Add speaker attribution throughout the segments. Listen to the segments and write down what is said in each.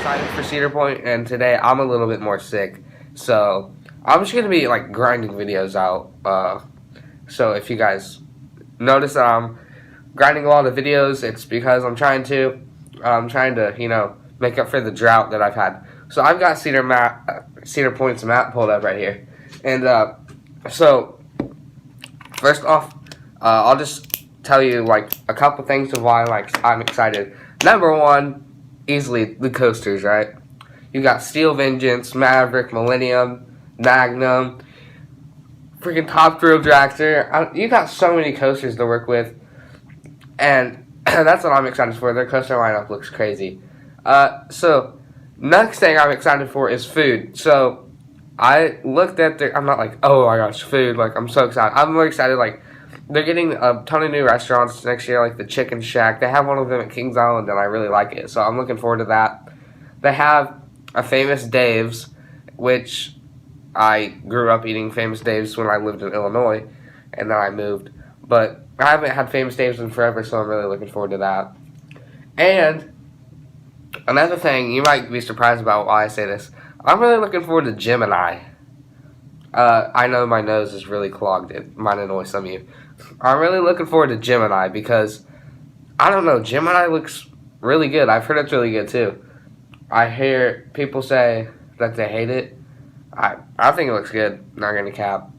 Speaker 1: excited for Cedar Point, and today I'm a little bit more sick, so I'm just gonna be like grinding videos out. So if you guys notice that I'm grinding a lot of videos, it's because I'm trying to make up for the drought that I've had. So I've got Cedar Point's map pulled up right here, and so first off, I'll just tell you like a couple things of why I'm excited. Number one, easily the coasters, right? You got Steel Vengeance, Maverick, Millennium, Magnum, freaking Top Thrill Dragster. You got so many coasters to work with, and that's what I'm excited for. Their coaster lineup looks crazy. So next thing I'm excited for is food. So I looked at their. I'm not like, oh my gosh, food. Like I'm so excited. I'm really excited. Like they're getting a ton of new restaurants next year, like the Chicken Shack. They have one of them at Kings Island, and I really like it. So I'm looking forward to that. They have a Famous Dave's, which I grew up eating Famous Dave's when I lived in Illinois, and then I moved. But I haven't had Famous Dave's in forever, so I'm really looking forward to that. And another thing, you might be surprised about why I say this. I'm really looking forward to Gemini. I know my nose is really clogged. It might annoy some of you. I'm really looking forward to Gemini because, I don't know, Gemini looks really good. I've heard it's really good too. I hear people say that they hate it. I think it looks good. Not gonna cap.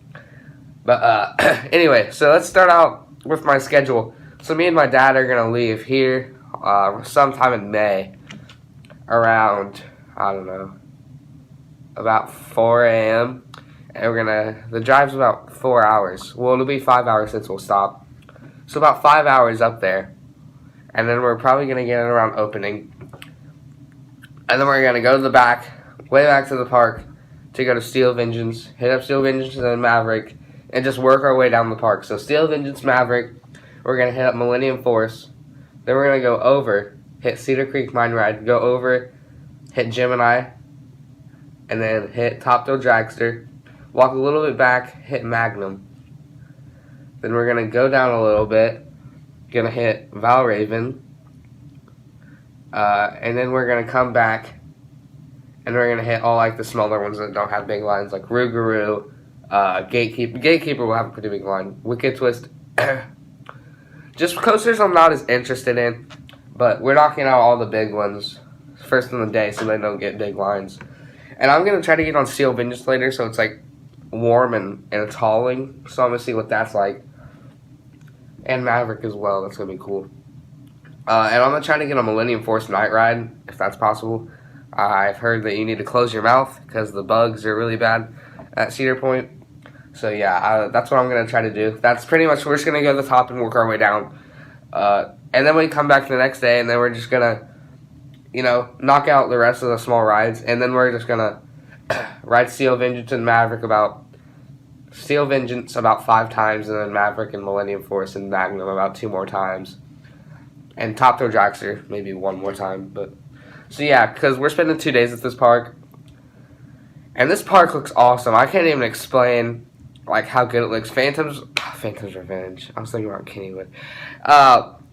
Speaker 1: But anyway, so let's start out with my schedule. So me and my dad are gonna leave here sometime in May, around, I don't know, about 4 a.m. And the drive's about 4 hours. Well, it'll be 5 hours since we'll stop. So about 5 hours up there. And then we're probably going to get it around opening. And then we're going to go to the back, way back to the park, to go to Steel Vengeance, hit up Steel Vengeance and then Maverick, and just work our way down the park. So Steel Vengeance, Maverick, we're going to hit up Millennium Force. Then we're going to go over, hit Cedar Creek Mine Ride, go over, hit Gemini, and then hit Top Thrill Dragster. Walk a little bit back, hit Magnum. Then we're going to go down a little bit, going to hit Valraven. And then we're going to come back, and we're going to hit all like the smaller ones that don't have big lines, like Rougarou, Gatekeeper. Gatekeeper will have a pretty big line. Wicked Twist. Just coasters I'm not as interested in, but we're knocking out all the big ones first in the day so they don't get big lines. And I'm going to try to get on Steel Vengeance later, so it's like warm and it's hauling, so I'm gonna see what that's like. And Maverick as well, that's gonna be cool. And I'm gonna try to get a Millennium Force night ride if that's possible. I've heard that you need to close your mouth because the bugs are really bad at Cedar Point. So yeah, that's what I'm gonna try to do. That's pretty much, we're just gonna go to the top and work our way down. And then we come back the next day, and then we're just gonna, knock out the rest of the small rides, and then we're just gonna ride Steel Vengeance and Maverick about 5 times, and then Maverick and Millennium Force and Magnum about 2 more times, and Top Thrill Dragster maybe 1 more time. But so yeah, because we're spending 2 days at this park, and this park looks awesome. I can't even explain like how good it looks. Phantom's Revenge. I was thinking about Kennywood.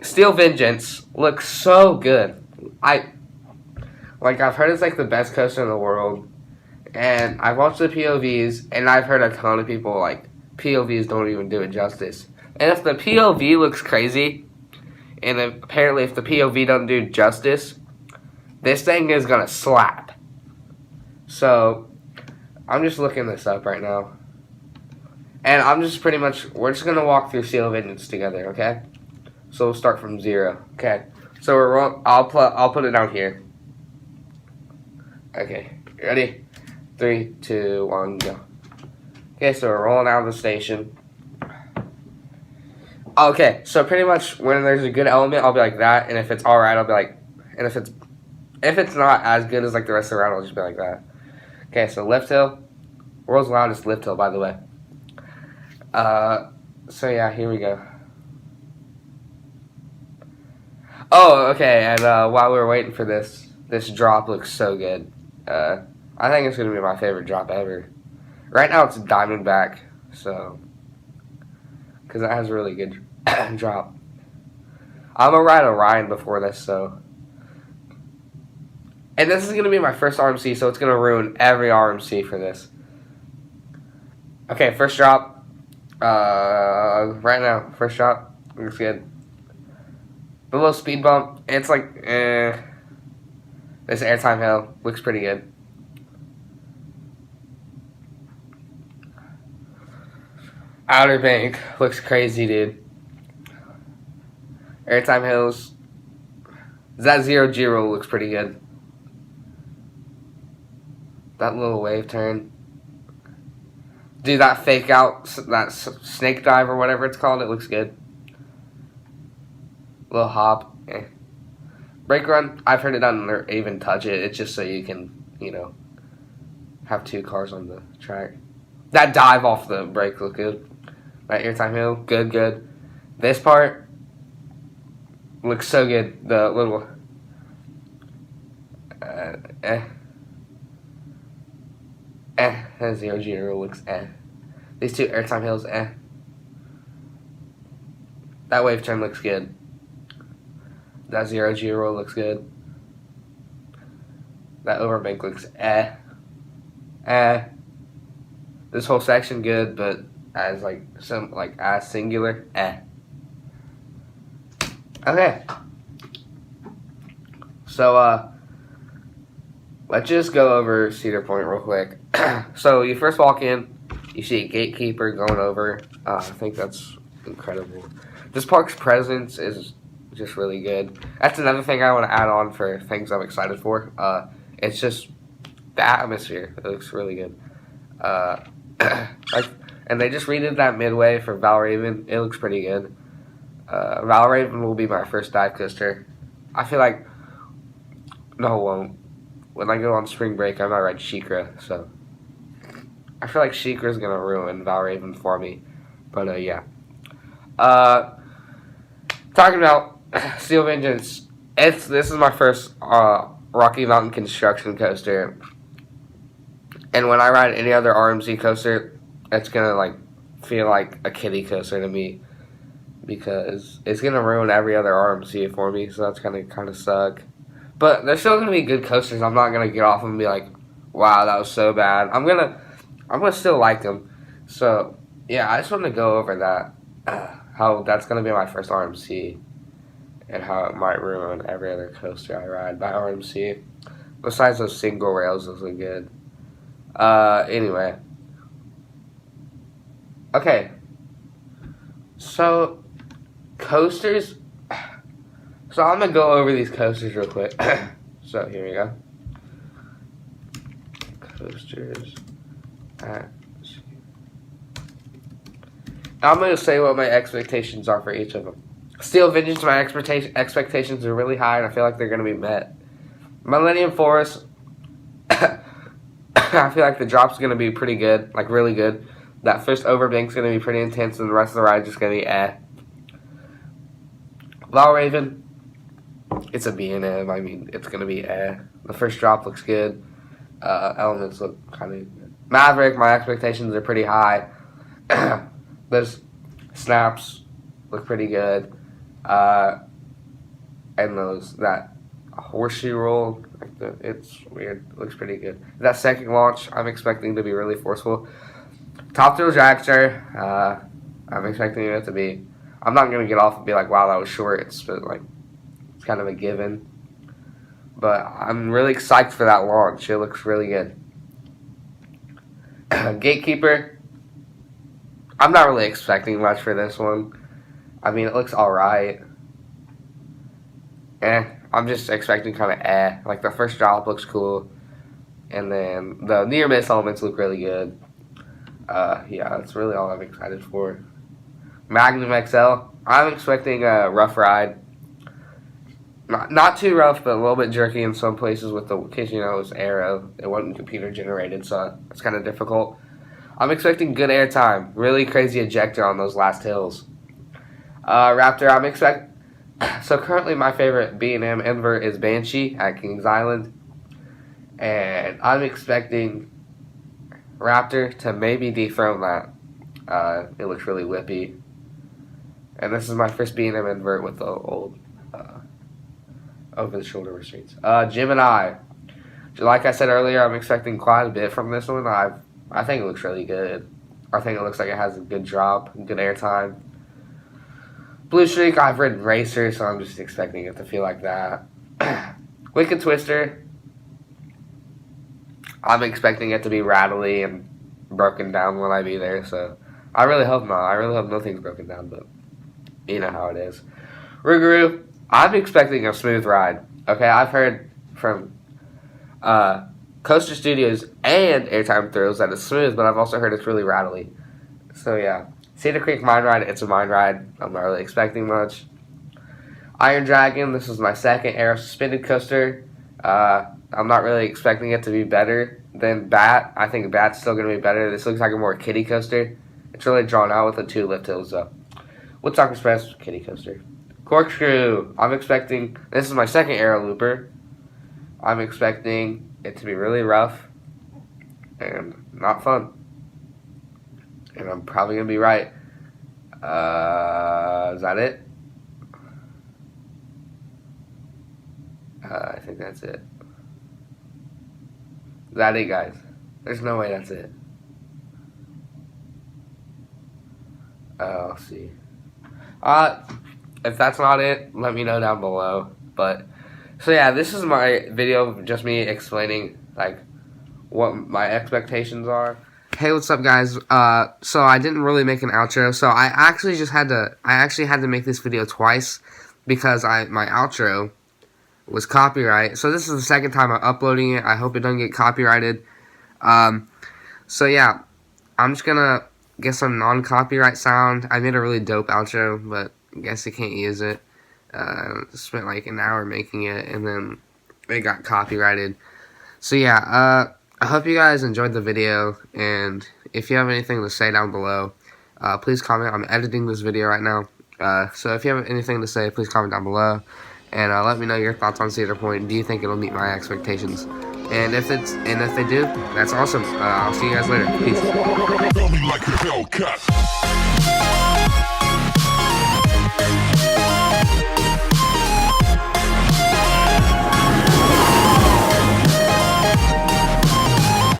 Speaker 1: Steel Vengeance looks so good. I've heard it's like the best coaster in the world. And I've watched the POVs, and I've heard a ton of people like, POVs don't even do it justice. And if the POV looks crazy, and apparently if the POV don't do justice, this thing is gonna slap. So, I'm just looking this up right now. And I'm just we're just gonna walk through Steel Vengeance together, okay? So we'll start from 0, okay? So I'll put it down here. Okay, ready? 3, 2, 1, go. Okay, so we're rolling out of the station. Okay, so pretty much when there's a good element, I'll be like that, and if it's alright, I'll be like, and if it's not as good as like the rest of the route, I'll just be like that. Okay, so lift hill. World's loudest lift hill, by the way. So yeah, here we go. Oh, okay, and while we were waiting for this drop looks so good. I think it's going to be my favorite drop ever. Right now it's Diamondback, so, because it has a really good drop. I'm going to ride Orion before this, so. And this is going to be my first RMC, so it's going to ruin every RMC for this. Okay, first drop. Right now, first drop. Looks good. The little speed bump, it's like, This airtime hail looks pretty good. Outer bank looks crazy, dude. Airtime hills. That 0-0 looks pretty good. That little wave turn. Dude, that fake out, that snake dive or whatever it's called, it looks good. Little hop. Brake run, I've heard it done or even touch it. It's just so you can, have two cars on the track. That dive off the brake looked good. That airtime hill, good. This part looks so good. The little that 0-0 looks These two airtime hills, That wave turn looks good. That 0-0 looks good. That overbank looks This whole section good, but as as singular, Okay. So let's just go over Cedar Point real quick. So you first walk in, you see a gatekeeper going over. I think that's incredible. This park's presence is just really good. That's another thing I want to add on for things I'm excited for. It's just the atmosphere. It looks really good. And they just redid that midway for Valraven. It looks pretty good. Valraven will be my first dive coaster. I feel like no, it won't. When I go on spring break, I might ride Sheikra. So I feel like Sheikra is gonna ruin Valraven for me. But yeah. Talking about Steel Vengeance, this is my first Rocky Mountain construction coaster, and when I ride any other RMC coaster, it's gonna feel like a kiddie coaster to me, because it's gonna ruin every other RMC for me. So that's gonna kind of suck. But there's still gonna be good coasters. I'm not gonna get off and be like, "Wow, that was so bad." I'm gonna still like them. So yeah, I just want to go over that. How that's going to be my first RMC, and how it might ruin every other coaster I ride by RMC. Besides those single rails, those are good. Anyway. Okay. So, coasters. So, I'm going to go over these coasters real quick. So, here we go. Coasters. I'm going to say what my expectations are for each of them. Steel Vengeance, my expectations are really high, and I feel like they're going to be met. Millennium Forest, I feel like the drop's going to be pretty good, really good. That first overbank's going to be pretty intense, and the rest of the ride's just going to be Valraven, it's a B&M. I mean, it's going to be The first drop looks good. Elements look kind of good. Maverick, my expectations are pretty high. Those snaps look pretty good. And that horseshoe roll, it's weird. It looks pretty good. That second launch, I'm expecting to be really forceful. Top thrill dragster, I'm expecting it to be. I'm not gonna get off and be like, wow, that was short. It's kind of a given. But I'm really excited for that launch. It looks really good. Gatekeeper, I'm not really expecting much for this one. I mean, it looks alright. I'm just expecting kind of Like, the first drop looks cool. And then the near miss elements look really good. Yeah, that's really all I'm excited for. Magnum XL, I'm expecting a rough ride. Not too rough, but a little bit jerky in some places with because it's aero. It wasn't computer generated, so it's kind of difficult. I'm expecting good airtime. Really crazy ejector on those last hills. Raptor, so currently my favorite B&M invert is Banshee at Kings Island. And I'm expecting Raptor to maybe dethrone that. It looks really whippy. And this is my first B&M invert with the old over-the-shoulder restraints. Gemini. like I said earlier, I'm expecting quite a bit from this one. I think it looks really good. I think it looks like it has a good drop, good airtime. Blue Streak, I've ridden Racer, so I'm just expecting it to feel like that. Wicked Twister, I'm expecting it to be rattly and broken down when I be there, so I really hope not. I really hope nothing's broken down, but you know how it is. Rougarou, I'm expecting a smooth ride. Okay, I've heard from Coaster Studios and Airtime Thrills that it's smooth, but I've also heard it's really rattly. So yeah. Cedar Creek Mine Ride, it's a mine ride. I'm not really expecting much. Iron Dragon, this is my second air suspended coaster. I'm not really expecting it to be better than Bat. I think Bat's still going to be better. This looks like a more kiddie coaster. It's really drawn out with the 2 lift hills though. Woodstock Express, kiddie coaster. Corkscrew, I'm expecting, this is my second aero looper. I'm expecting it to be really rough and not fun. And I'm probably going to be right. Is that it? I think that's it. Is that it, guys? There's no way that's it. I'll see. If that's not it, let me know down below. But, so yeah, this is my video of just me explaining, like, what my expectations are. Hey, what's up, guys? So I didn't really make an outro, so I actually had to make this video twice because my outro was copyright. So this is the second time I'm uploading it. I hope it doesn't get copyrighted. So yeah, I'm just gonna get some non-copyright sound. I made a really dope outro, but I guess I can't use it. Spent like an hour making it, and then it got copyrighted. So yeah, I hope you guys enjoyed the video, and if you have anything to say down below, please comment. I'm editing this video right now, so if you have anything to say, please comment down below, and let me know your thoughts on Cedar Point. Do you think it'll meet my expectations? And if they do, that's awesome. I'll see you guys later. Peace.